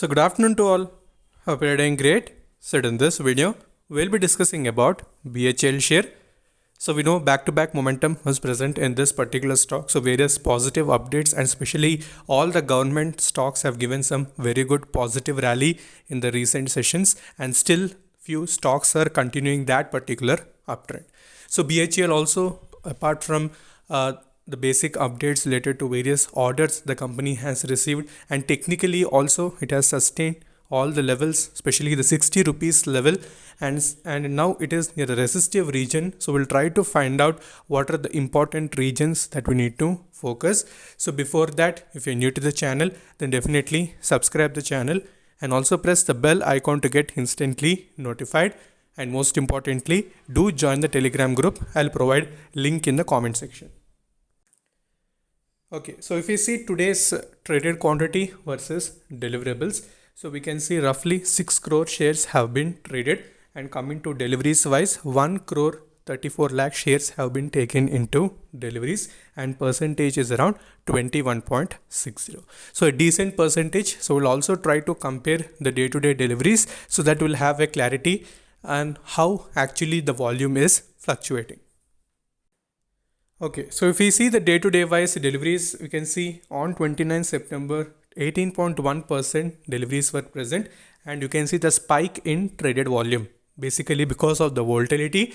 So good afternoon to all. Hope you're doing great. So in this video, we'll be discussing about BHL share. So we know back-to-back momentum was present in this particular stock. So various positive updates and especially all the government stocks have given some very good positive rally in the recent sessions, and still few stocks are continuing that particular uptrend. So BHL also, apart from the basic updates related to various orders the company has received, and technically also it has sustained all the levels, especially the 60 rupees level, and now it is near the resistive region. So we'll try to find out what are the important regions that we need to focus. So before that, if you're new to the channel, then definitely subscribe the channel and also press the bell icon to get instantly notified. And most importantly, do join the Telegram group. I'll provide link in the comment section. Okay, so if we see today's traded quantity versus deliverables, so we can see roughly 6 crore shares have been traded, and coming to deliveries wise, 1 crore 34 lakh shares have been taken into deliveries, and percentage is around 21.60. So a decent percentage. So we'll also try to compare the day-to-day deliveries so that we'll have a clarity on how actually the volume is fluctuating. Okay, so if we see the day-to-day wise deliveries, we can see on 29 September, 18.1% deliveries were present, and you can see the spike in traded volume. Basically because of the volatility,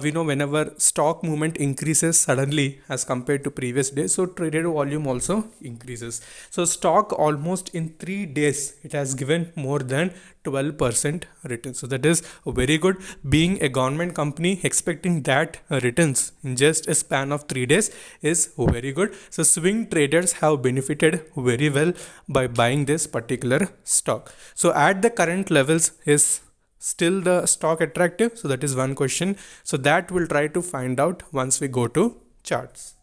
we know whenever stock movement increases suddenly as compared to previous days, so traded volume also increases. So stock almost in 3 days, it has given more than 12% return. So that is very good. Being a government company, expecting that returns in just a span of 3 days is very good. So swing traders have benefited very well by buying this particular stock. So at the current levels, is still the stock attractive? So that is one question. So that we'll try to find out once we go to charts.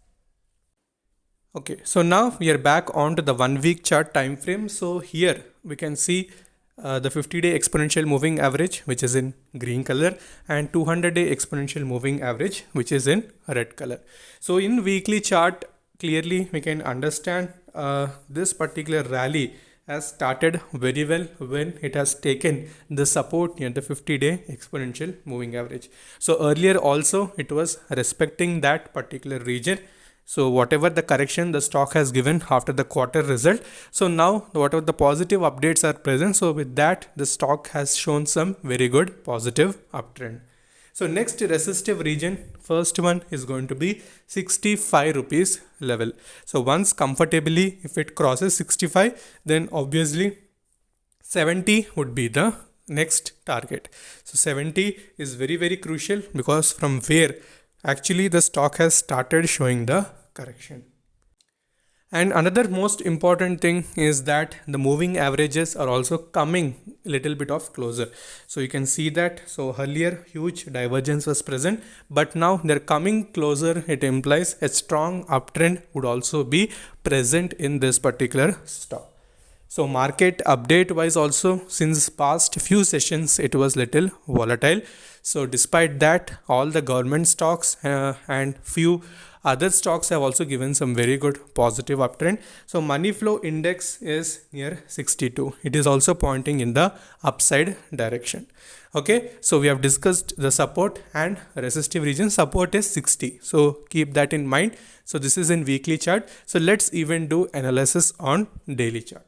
Okay, so now we are back onto the 1 week chart time frame. So here we can see the 50-day exponential moving average, which is in green color, and 200-day exponential moving average, which is in red color. So in weekly chart, clearly we can understand this particular rally has started very well when it has taken the support near the 50-day exponential moving average. So earlier also it was respecting that particular region. So whatever the correction the stock has given after the quarter result, so now whatever the positive updates are present, so with that the stock has shown some very good positive uptrend. So next resistive region, first one is going to be 65 rupees level. So once comfortably, if it crosses 65, then obviously 70 would be the next target. So 70 is very crucial because from where actually the stock has started showing the correction. And another most important thing is that the moving averages are also coming a little bit of closer. So you can see that. So earlier huge divergence was present, but now they're coming closer. It implies a strong uptrend would also be present in this particular stock. So market update wise also, since past few sessions it was little volatile. So despite that, all the government stocks and few other stocks have also given some very good positive uptrend. So money flow index is near 62. It is also pointing in the upside direction. Okay, so we have discussed the support and resistive region. Support is 60. So keep that in mind. So this is in weekly chart. So let's even do analysis on daily chart.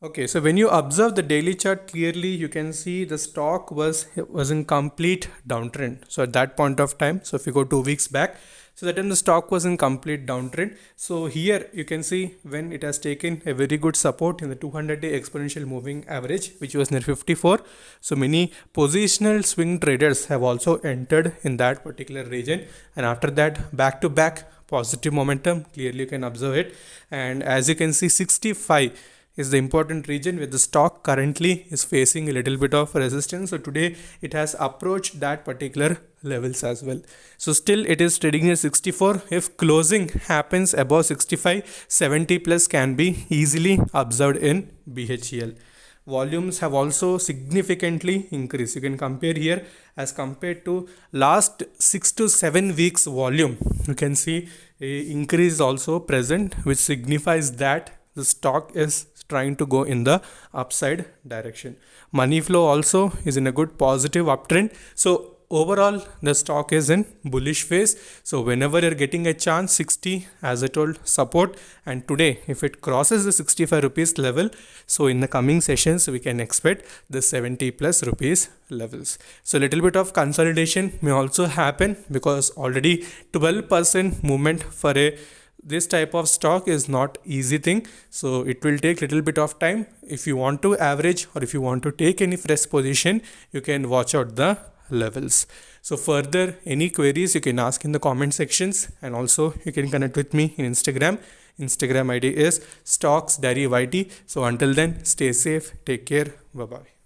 Okay, so when you observe the daily chart clearly, you can see the stock was in complete downtrend. So at that point of time, so if you go 2 weeks back, so that time the stock was in complete downtrend. So here you can see when it has taken a very good support in the 200-day exponential moving average, which was near 54. So many positional swing traders have also entered in that particular region, and after that back to back positive momentum, clearly you can observe it. And as you can see, 65 is the important region where the stock currently is facing a little bit of resistance. So today it has approached that particular levels as well. So still it is trading at 64. If closing happens above 65, 70 plus can be easily observed in BHEL. Volumes have also significantly increased. You can compare here as compared to last 6 to 7 weeks volume. You can see a increase also present, which signifies that the stock is trying to go in the upside direction. Money flow also is in a good positive uptrend. So overall the stock is in bullish phase. So whenever you're getting a chance, 60 as I told support, and today if it crosses the 65 rupees level, so in the coming sessions we can expect the 70 plus rupees levels. So a little bit of consolidation may also happen because already 12% movement for a this type of stock is not easy thing. So it will take little bit of time. If you want to average or if you want to take any fresh position, you can watch out the levels. So further any queries you can ask in the comment sections, and also you can connect with me in Instagram ID is stocks diary YT. So until then, stay safe, take care, bye bye.